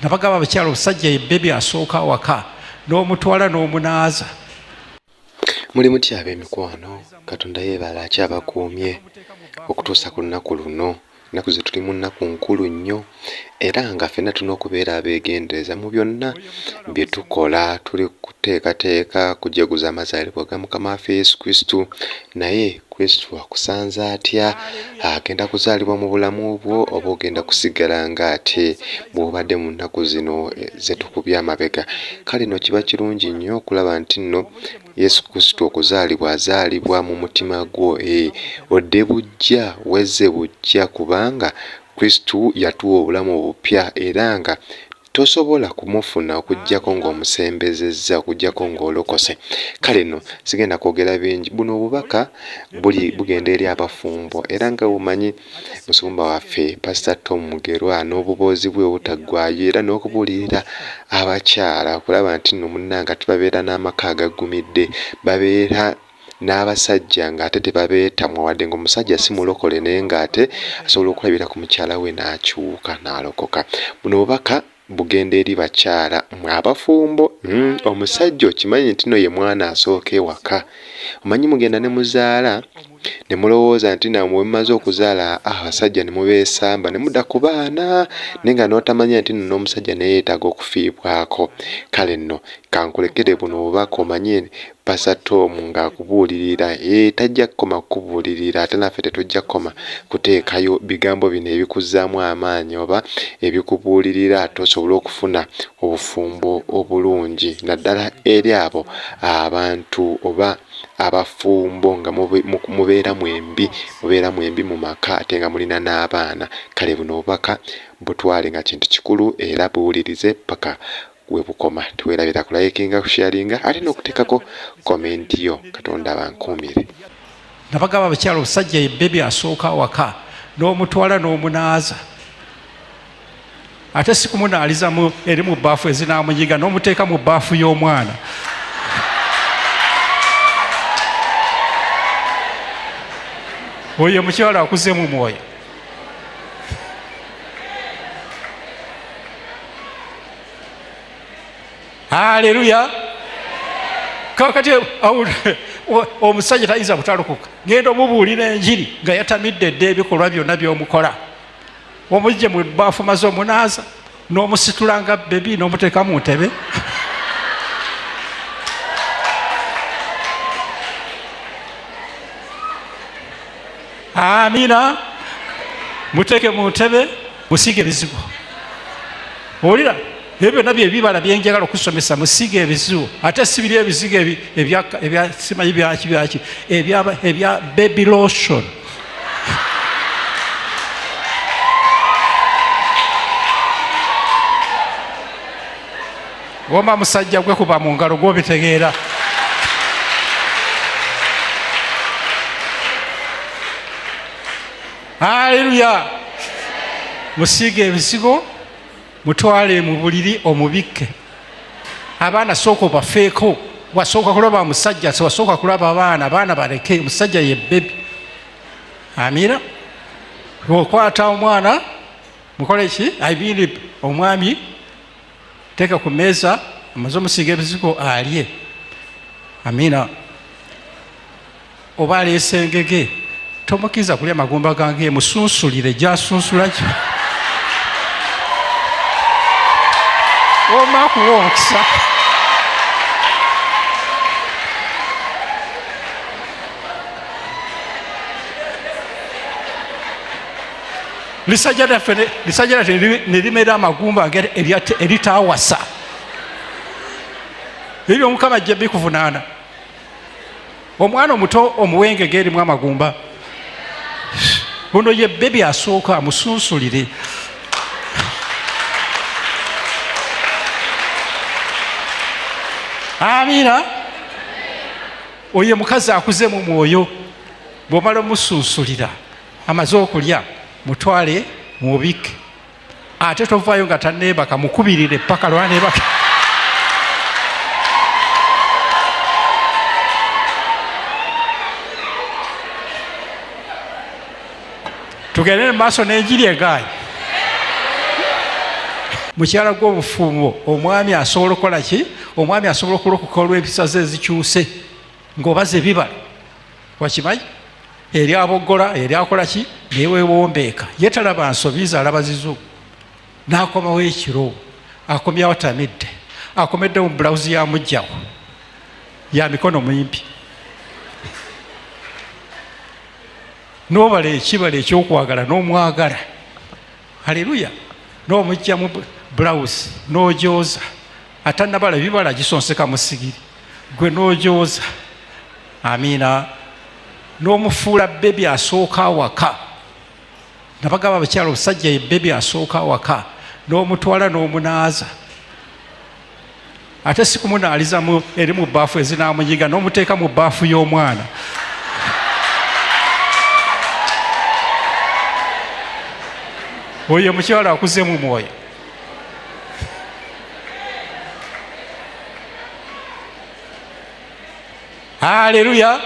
nabagamba abakyala omusajja ye bebi asooka awaka n'omutwala n'omunaaza. Muli mutya ab'emikwano, Katonda yeebala akyabakuumye okutuusa ku lunaku luno. Ennaku ze tuli mu nnaku nkulu nnyo, era nga ffenna tulina okubeera abeegendereza mu byonna bye tukola. Tuli kuteekateeka kujeguza amazaalibwa ga Mukama waffe Yesu Kristo. Naye Kristo akusanze atya? Agenda kuzaalibwa mu bulamu bwo oba ogenda kusigala ng'ate bw'obadde mu nnaku zino ze tukubye amabega? Kale no kiba kirungi nnyo okulaba nti nno Yesu Kristo okuzaalibwa azaalibwa mu mutima gwo. Odde bujja wezze bujja, kubanga Kristo yatuwa obulamu obupya era nga tosobola kumufuna okuggyako ng'omusembezezza, okuggyako ng'olokose. Kale no sigenda kwogera bingi. Buno obubaka bugenda eri abafumbo, era nga bumanyi musumba waffe Pastor Tom Mugerwa n'obuboozi bwe obutaggwaayo, era n'okubuulirira abakyala okulaba nti nno munnanga tubabeera n'amaka agaggumidde, babeera n'abasajja ng'ate tebabeetamwa, wadde ng'omusajja si mulokole naye ng'ate asobola okulabira ku mukyala we n'akyuka n'alokoka. Buno obubaka bugenda eri bakyala mwe abafumbo. Omusajja okimanyi nti no ye mwana asooka ewaka. Omanyi mugenda ne muzaala ne mulowooza nti namwe bwe mumaze okuzaala abasajja ne mubeesamba ne mudda ku baana, naye nga n'otamanya nti nno n'omusajja naye yeetaaga okufiibwako. Kale nno kankulekere buno obubaka omanye Pastor Tom ng'akubuulirira, tajja kukoma kukubuulirira, ate naffe tetujja kukoma kuteekayo bigambo bino ebikuzzaamu amaanyi oba ebikubuulirira ate osobole okufuna obufumbo obulungi, naddala eri abo abantu oba abafumbo nga mubeera mwembi mu maka ate nga mulina n'abaana. Kale buno obubaka butwale nga kintu kikulu era buwulirize paka we bukoma. Tuweerabira kulayikinga, kusharinga ate n'okuteekako komenti yo. Katonda abankuumire. Nabagamba abakyala omusajja ye bebi asooka awaka n'omutwala n'omunaaza, ate si kumunaaliza eri mu bbaafu ezinaamunyiga, n'omuteeka mu bbaafu y'omwana. Oyo mukyala akuze mu mwoyo. Haleluya. Kakati omusajja tayinza butalokoka. Ngenda omubuulira enjiri nga yatamidde dde ebikolwa byonna by'omukola. Omujje mu bbaafu maze omunaaza n'omusitula nga bebi n'omuteeka mu ntebe. Amina. Muteeke mu ntebe, musige ebizibu. Olira ebyo byonna byebibala byenjagala okusomesa, musige ebizibu. Ate si biri ebizigo simanyi byaki ebya baby lotion. Woma musajja gwe kuba mu ngalo gw'obitegeera. Haleluya. Musige ebizigo, mutwale mu buliri omubikke. Abaana sooka obafeeko. Wasooka kulaba musajja, wasooka kulaba abaana baleke. Musajja ye bebi. Amira. Okwata omwana mukole ki? Ayibiri omwami teeka ku mmeeza, amaze omusiga ebizigo alye. Amina. Oba aleese engege, tomukkiriza kulya magumba gange, musunsulire gy'asunsula gyo. Oma kuwa omukisa. Lisajja lyaffe ne limera amagumba eritaawasa. Ebyo Omukama ajja bikuvunaana. Omwana omuto omuwengege erimu amagumba. Buno ye bebi asooka amusunsulire. Amina. Oye mukazi akuze mu mwoyo. Bw'omala omusunsulira amaze okulya, mutwale mubike. Ate tovaayo nga tanneebaka, mukubirire paka lwaneebaka. Tugende mu maaso n'enjiri egaayo. mukyala gw'omufumo omwami asobola okukola ki? Omwami asobola okulokoka olw'empisa ze ezikyuse ng'obaze bibala wakimanyi eri aboggola eri akola ki newewombeeka ye talaba nsobiza alaba zizu n'akomawo ekiro akomyawo tamidde akomedde mu bulawuzi ya mujjawo ya mikono mimpi n'obala ekibala ekyokwagala n'omwagala haleluya n'omujja mu bulawuzi n'ojooza atannabala bibala gisonseka mu sigiri gwe n'ojooza amiina n'omufuula bebi asooka awaka nabagamba abakyala omusajja ye bebi asooka awaka n'omutwala n'omunaaza ate si kumunaaliza eri mu bbaafu ezinamunyiga n'omuteeka mu bbaafu y'omwana oyo mukyala akuze mu mwoyo haleluya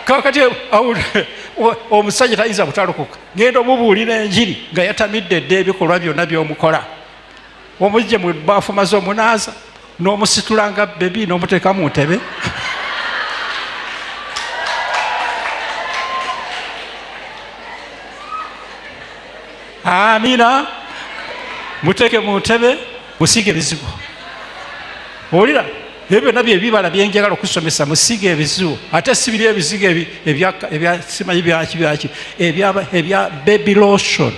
kakati omusajja tayinza butalokoka ngenda omubuulira enjiri nga yatamidde dde ebikolwa byonna byomukola omujje mu bbaafu maze omunaaza n'omusitula nga bebi n'omuteeka mu ntebe amiina muteeke mu ntebe musiige ebizigo olira ebyo byonna byebibala byenjagala okusomesa musiige ebizigo ate sibiri ebizigo simanyi byaki ebya baby lotion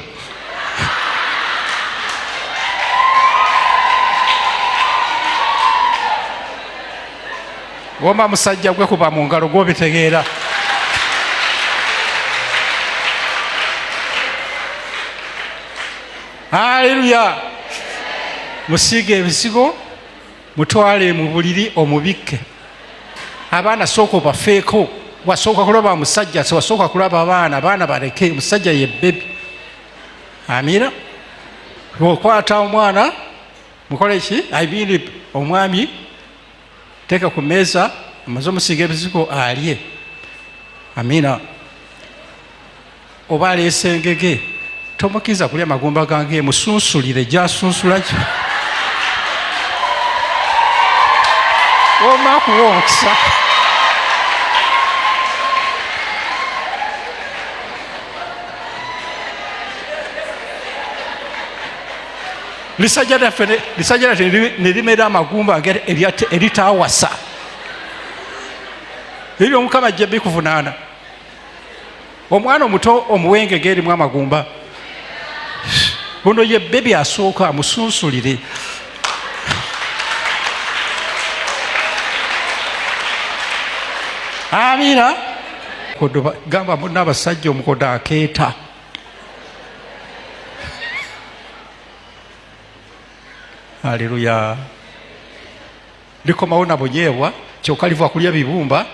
woma musajja gwe kuba mu ngalo gwobitegeera haleluya musiige ebizigo mutwale mu buliri omubikke abaana sooka obafeeko wasooka kulaba musajja wasooka kulaba abaana baleke musajja ye bebi amiina okwata omwana mukole ki aibiri omwami teeka ku meeza amaze omusiiga ebizigo alye amiina oba aleese engege tomukiriza kulya magumba gange musunsulire gyasunsulaki omakuwa omukisa lisajja lyaffe nerimera amagumba eritawasa ebyo omukama ajja bikuvunaana omwana omuto omuwengege erimu amagumba buno ye bebi asooka amusunsulire amiina gamba muna abasajja omukodo akeeta haleluya likomawo nabonyeebwa kyokka liva kulya bibumba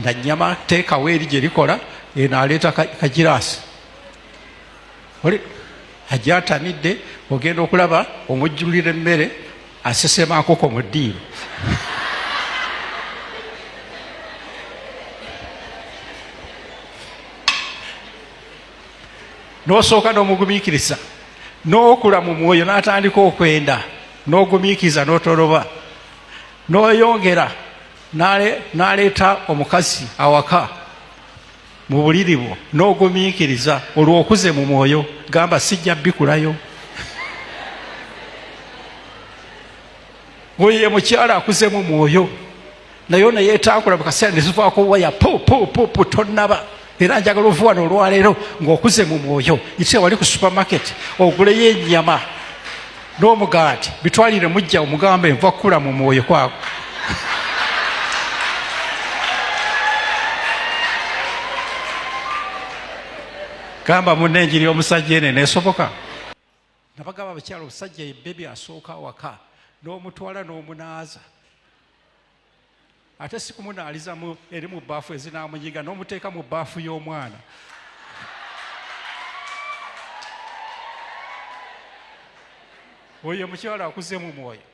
nanyama teekawo eri gye likola enaleeta kagiraasi ajja atamidde ogenda okulaba omujjulira emmere asesema nkoko mu ddiiro n'osooka n'omugumiikiriza n'okula mu mwoyo n'atandika okwenda n'ogumiikiriza n'otoloba n'oyongera n'aleeta omukazi awaka mu buliri bwo n'ogumiikiriza olwo okuze mu mwoyo gamba sijja bikulayo oyo ye mukyala akuze mu mwoyo naye neyeetakula mu kaseera nezivaako waya pu tonnaba era njagala ovuwa n'olwaleero ng'okuze mu mwoyo ite wali ku supermarket oguleyo ennyama n'omugaati bitwalire mujja omugamba enva kukula mu mwoyo kwako gamba munenjiri omusajja ene nesoboka nabagamba abakyala omusajja ye bebi asooka awaka n'omutwala n'omunaaza ate si kumunaaliza eri mu bbaafu ezinamunyiga n'omuteeka mu bbaafu y'omwana oyo mukyala akuze mu mwoyo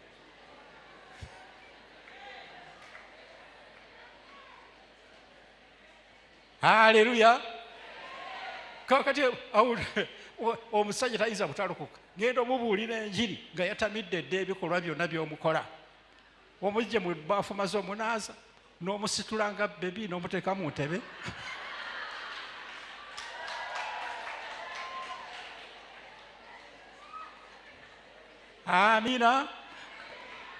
haleluya kakati omusajja tayinza butalokoka, ngenda omubuulira enjiri nga yatamidde dde ebikolwa byonna by'omukola. Omujje mu baafu maze omunaaza n'omusitula nga bebi n'omuteeka mu ntebe. Amina.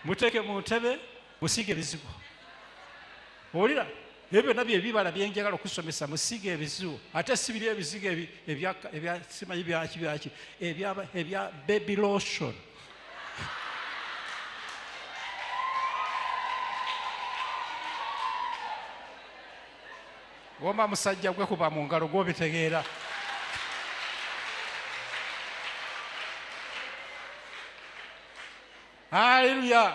Muteeke mu ntebe, musiige ebizibu. Olira ebyo byonna byebibala byenjagala okusomesa, musiige ebizibu. Ate si biri ebizigo simanyi byaki ebya baby lotion. Woma musajja gwe kuba mu ngalo gw'obitegeera. Haleluya.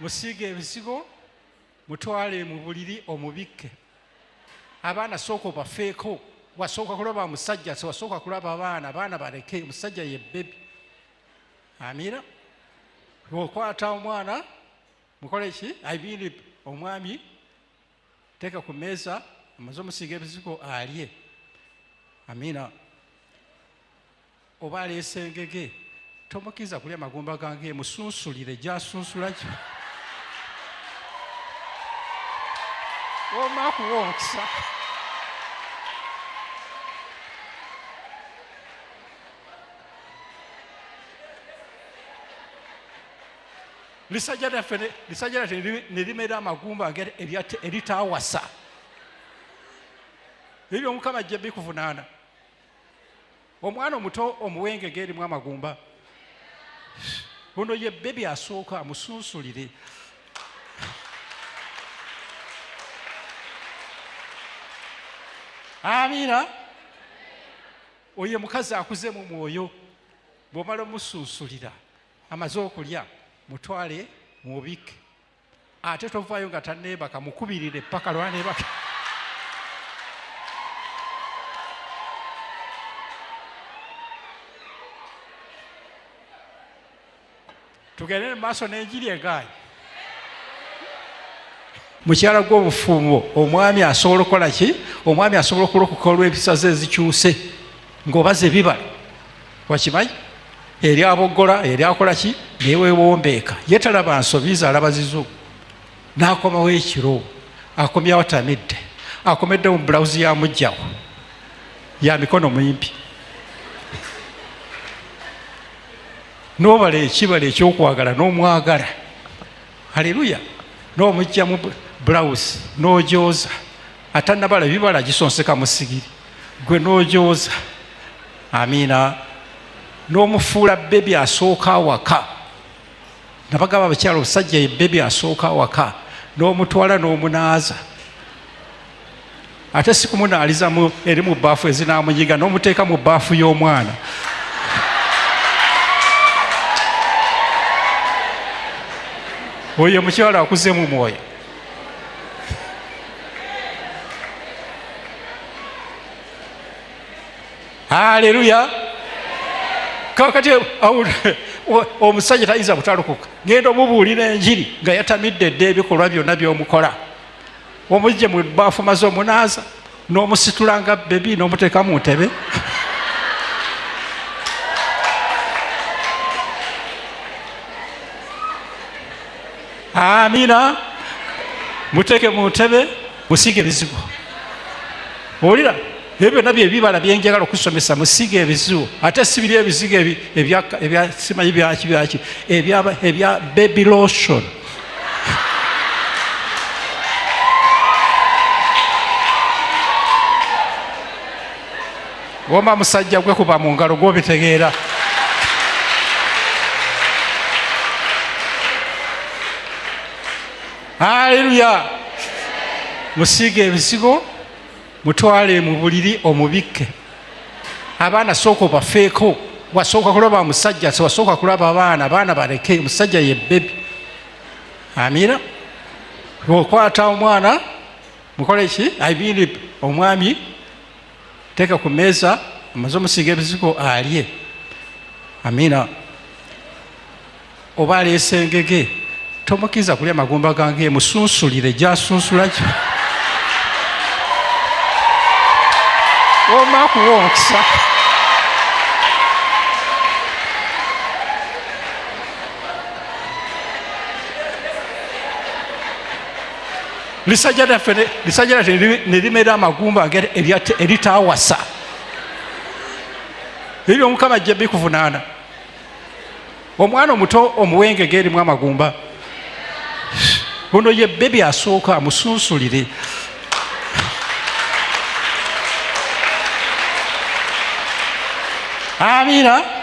Musiige ebizigo, mutwale mu buliri omubikke. Abaana sooka obafeeko, wasooka kulaba musajja, wasooka kulaba abaana baleke, musajja ye bebi. Amina. Okwata omwana mukole ki? Aibiri omwami teeka ku mmeeza, amaze omusiiga ebizigo alye. Amina. Oba aleese engege, tomukkiriza kulya magumba gange, musunsulire gy'asunsula kyo. Oma kuwa omukisa. Lisajja lyaffe ne limera amagumba eritaawasa. Ebyo Mukama ajja bikuvunaana. Omwana omuto omuwengege erimu amagumba. Ono ye bebi asooka amusunsulire. Amina. Oye mukazi akuze mu mwoyo, bw'omala omusunsulira amaze okulya, mutwale mubikke. Ate tovaayo nga tanneebaka, mukubirire paka lwaneebaka. Tugende mu maaso n'enjiri egaayi. Mukyala gw'obufumo, omwami asobola okukola ki? Omwami asobola okulokoka olw'empisa ze ezikyuse ng'obaze ebibala. Wakimanyi? Eri aboggola, eri akola ki? Neewewombeeka. Ye talaba nsobiza, alaba zizo. N'akomawo ekiro, akomyawo tamidde. Akomedde mu bulawuzi ya mujjawo, ya mikono mimpi. N'obala ekibala ekyokwagala n'omwagala. Haleluya. N'omujja mu bulawuzi n'ojooza. Atannabala bibala gisonseka mu sigiri, gwe n'ojooza. Amiina. N'omufuula bebi asooka awaka. Nabagamba abakyala omusajja ye bebi asooka awaka. N'omutwala n'omunaaza. Ate si kumunaaliza eri mu bbaafu ezinaamunyiga, n'omuteeka mu bbaafu y'omwana. Oyo mukyala akuze mu mwoyo. Haleluya. Kakati omusajja tayinza butalokoka, ngenda omubuulira enjiri nga yatamidde dde ebikolwa byonna by'omukola. Omujje mu bbaafu maze omunaaza n'omusitula nga bebi n'omuteeka mu ntebe. Amina. Muteeke mu ntebe, musiige ebizibu. Olira ebyo byonna byebibala byenjagala okusomesa, musiige ebizibu. Ate si biri ebizigo simanyi byaki ebya baby lotion. Woma musajja gwe kuba mu ngalo gw'obitegeera. Haleluya. Musiige ebizigo, mutwale mu buliri omubikke. Abaana sooka obafeeko, wasooka kulaba musajja, wasooka kulaba abaana baleke, musajja ye bebi. Amina. Okwata omwana mukole ki? Aibiri omwami teeka ku mmeeza, amaze omusiiga ebizigo alye. Amina. Oba aleese engege, tomukkiriza kulya magumba gange, musunsulire gy'asunsula kyo. Oma bakuwa omukisa. Lisajja lyaffe ne limera amagumba eritaawasa. Ebyo Omukama ajja bikuvunaana. Omwana omuto omuwenge erimu amagumba, ono ye bebi asooka amusunsulire. Amiina.